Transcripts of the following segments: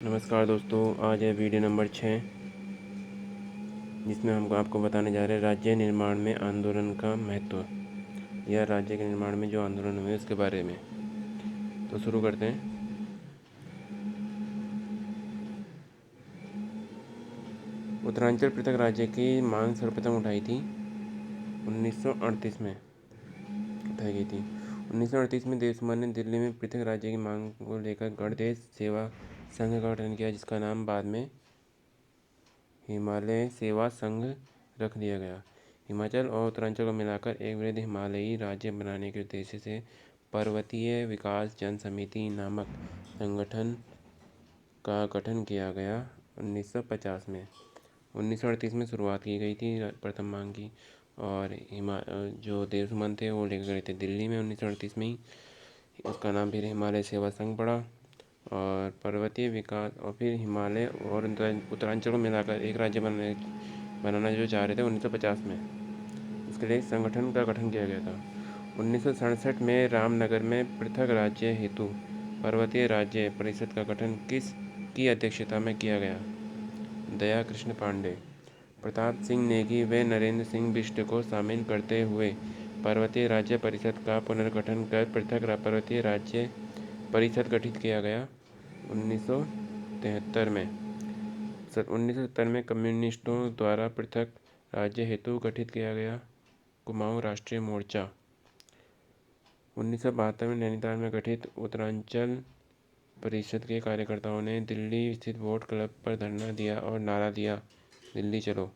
नमस्कार दोस्तों, आज है वीडियो नंबर 6 जिसमें हम आपको बताने जा रहे हैं राज्य निर्माण में आंदोलन का महत्व या राज्य के निर्माण में जो आंदोलन हुए उसके बारे में। तो शुरू करते हैं। उत्तरांचल पृथक राज्य की मांग सर्वप्रथम उठाई थी 1938 में उठाई गई थी। 1938 में देशकुमार ने दिल्ली में पृथक राज्य की मांग को लेकर गणदेश सेवा संघ का गठन किया, जिसका नाम बाद में हिमालय सेवा संघ रख दिया गया। हिमाचल और उत्तरांचल को मिलाकर एक वृहद हिमालयी राज्य बनाने के उद्देश्य से पर्वतीय विकास जन समिति नामक संगठन का गठन किया गया 1950 में। 1938 में शुरुआत की गई थी प्रथम मांग की, और जो देशमन थे वो लेकर गए थे दिल्ली में 1938 में ही। उसका नाम फिर हिमालय सेवा संघ पड़ा, और पर्वतीय विकास और फिर हिमालय और उत्तरांचल को मिलाकर एक राज्य बनाना जो चाह रहे थे 1950 में। इसके लिए संगठन का गठन किया गया था। 1967 में रामनगर में पृथक राज्य हेतु पर्वतीय राज्य परिषद का गठन किस की अध्यक्षता में किया गया? दया कृष्ण पांडे, प्रताप सिंह नेगी व नरेंद्र सिंह बिष्ट को शामिल करते हुए पर्वतीय राज्य परिषद का पुनर्गठन कर पृथक पर्वतीय राज्य परिषद गठित किया गया 1973 में। 1970 में कम्युनिस्टों द्वारा पृथक राज्य हेतु गठित किया गया कुमाऊं राष्ट्रीय मोर्चा। 1972 में नैनीताल में गठित उत्तरांचल परिषद के कार्यकर्ताओं ने दिल्ली स्थित वोट क्लब पर धरना दिया और नारा दिया, दिल्ली चलो।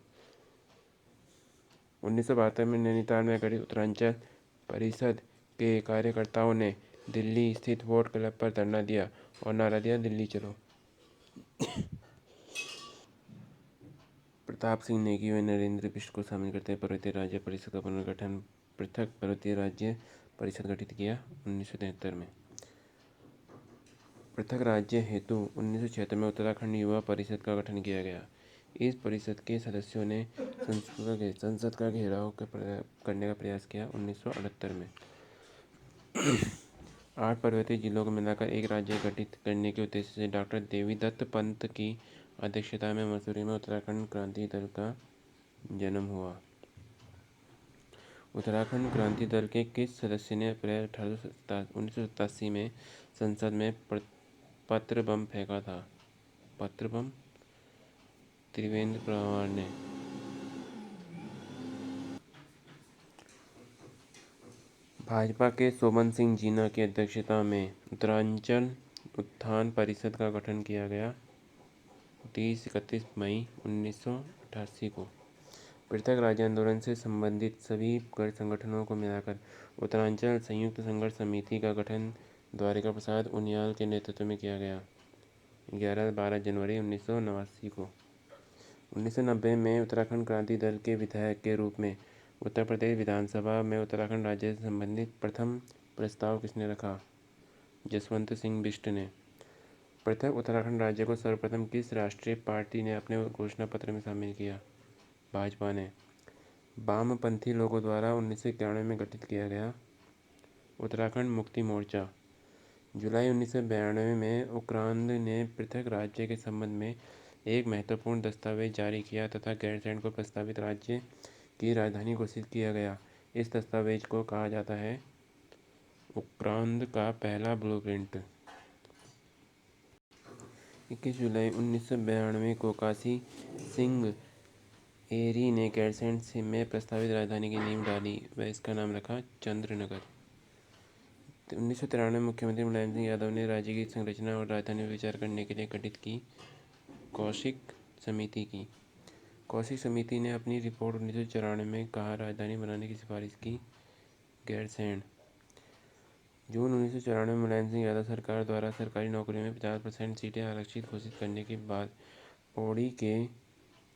1972 में नैनीताल में गठित उत्तरांचल परिषद के कार्यकर्ताओं ने दिल्ली स्थित वोट क्लब पर धरना दिया और नारा दिया, दिल्ली चलो। प्रताप सिंह नेगी व नरेंद्र बिष्ट को शामिल करते हुए पर्वतीय राज्य परिषद का पुनर्गठन पृथक पर्वतीय राज्य परिषद गठित किया 1973 में। पृथक राज्य हेतु 1976 में उत्तराखंड युवा परिषद का गठन किया गया। इस परिषद के सदस्यों ने संसद का घेराव करने का प्रयास किया 1978 में। 8 पर्वतीय जिलों को मिलाकर एक राज्य गठित करने के उद्देश्य से डॉक्टर देवीदत्त पंत की अध्यक्षता में मसूरी में उत्तराखंड क्रांति दल का जन्म हुआ। उत्तराखंड क्रांति दल के किस सदस्य ने अप्रैल 1987 में संसद में पत्र बम फेंका था? पत्र बम त्रिवेंद्र पवार ने। भाजपा के शोभन सिंह जीना की अध्यक्षता में उत्तरांचल उत्थान परिषद का गठन किया गया 31 मई 1988 को। पृथक राज्य आंदोलन से संबंधित सभी संगठनों को मिलाकर उत्तरांचल संयुक्त संघर्ष समिति का गठन द्वारिका प्रसाद उनियाल के नेतृत्व में किया गया 11-12 जनवरी 1989 को। 1990 में उत्तराखंड क्रांति दल के विधायक के रूप में उत्तर प्रदेश विधानसभा में उत्तराखंड राज्य से संबंधित प्रथम प्रस्ताव किसने रखा? जसवंत सिंह बिष्ट ने। पृथक उत्तराखंड राज्य को सर्वप्रथम किस राष्ट्रीय पार्टी ने अपने घोषणा पत्र में शामिल किया? भाजपा ने। वामपंथी लोगों द्वारा 1991 में गठित किया गया उत्तराखंड मुक्ति मोर्चा। जुलाई 1992 में उक्रांद ने पृथक राज्य के संबंध में एक महत्वपूर्ण दस्तावेज जारी किया तथा गैरसैंण को प्रस्तावित राज्य की राजधानी घोषित किया गया। इस दस्तावेज को कहा जाता है उक्रांद का पहला ब्लूप्रिंट। 21 जुलाई 1992 को काशी सिंह एरी ने गैरसैंण में प्रस्तावित राजधानी की नींव डाली व इसका नाम रखा चंद्रनगर। 1993 में मुख्यमंत्री मुलायम सिंह यादव ने राज्य की संरचना और राजधानी पर विचार करने के लिए गठित की कौशिक समिति की। कौशिक समिति ने अपनी रिपोर्ट 1994 में कहा राजधानी बनाने की सिफारिश की गैरसैंण। जून 1994 में मुलायम सिंह यादव सरकार द्वारा सरकारी नौकरियों में 50% सीटें आरक्षित घोषित करने के बाद पौड़ी के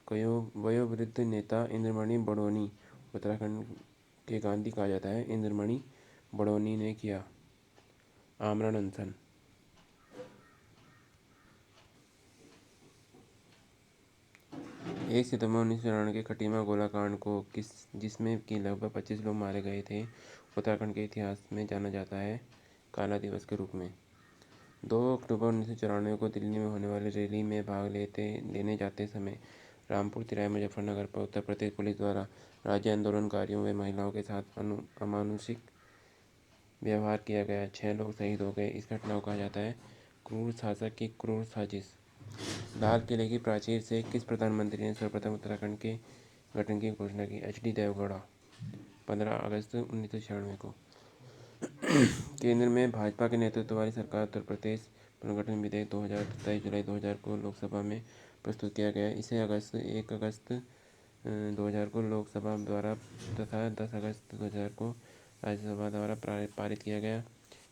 वयोवृद्ध नेता इंद्रमणि बडोनी, उत्तराखंड के गांधी कहा जाता है, इंद्रमणि बडोनी ने किया आमरण अनशन। 1 सितंबर 1994 के खटीमा गोलाकांड को जिसमें कि लगभग 25 लोग मारे गए थे, उत्तराखंड के इतिहास में जाना जाता है काला दिवस के रूप में। 2 अक्टूबर 1994 को दिल्ली में होने वाली रैली में भाग लेने जाते समय रामपुर तिराहे मुजफ्फरनगर पर उत्तर प्रदेश पुलिस द्वारा राज्य आंदोलनकारियों व महिलाओं के साथ अमानुषिक व्यवहार किया गया। 6 लोग शहीद हो गए। इस घटना को कहा जाता है क्रूर शासक की क्रूर साजिश। लाल किले की प्राचीर से किस प्रधानमंत्री ने सर्वप्रथम उत्तराखंड के गठन की घोषणा की? HD देवगौड़ा, 15 अगस्त 1996 को। केंद्र में भाजपा के नेतृत्व वाली सरकार उत्तर प्रदेश पुनर्गठन विधेयक 2023 जुलाई 2000 को लोकसभा में प्रस्तुत किया गया। इसे 1 अगस्त 2000 को लोकसभा द्वारा तथा 10 अगस्त 2000 को राज्यसभा द्वारा पारित किया गया।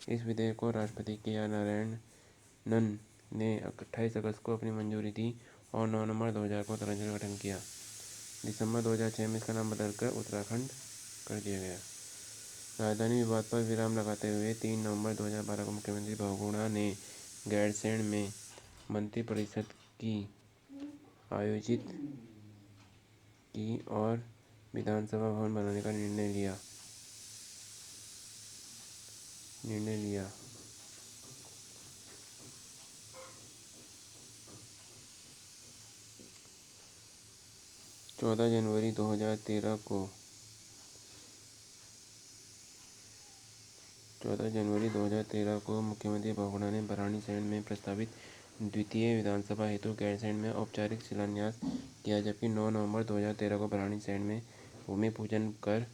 इस विधेयक को राष्ट्रपति KR नारायणन ने 28 अगस्त को अपनी मंजूरी दी और 9 नवंबर 2000 को उत्तरांचल का गठन किया। दिसंबर 2006 में इसका नाम बदलकर उत्तराखंड कर दिया गया। राजधानी विवाद पर विराम लगाते हुए 3 नवंबर 2012 को मुख्यमंत्री बहुगुणा ने गैरसैंण में मंत्रिपरिषद की आयोजित की और विधानसभा भवन बनाने का निर्णय लिया। 14 जनवरी 2013 को मुख्यमंत्री बहुगुणा ने भराड़ीसैंण में प्रस्तावित द्वितीय विधानसभा हेतु गैरसैंण में औपचारिक शिलान्यास किया, जबकि 9 नवंबर 2013 को भराड़ीसैंण में भूमि पूजन कर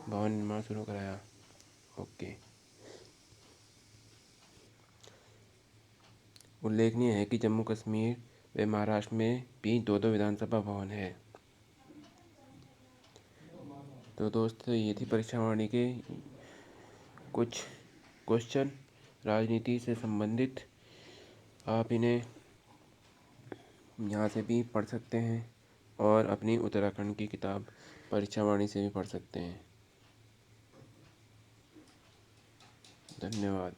भवन निर्माण शुरू कराया। ओके। उल्लेखनीय है कि जम्मू कश्मीर व महाराष्ट्र में भी 2-2 विधानसभा भवन है। तो दोस्तों, ये थी परीक्षा वाणी के कुछ क्वेश्चन राजनीति से संबंधित। आप इन्हें यहाँ से भी पढ़ सकते हैं और अपनी उत्तराखंड की किताब परीक्षा वाणी से भी पढ़ सकते हैं। धन्यवाद।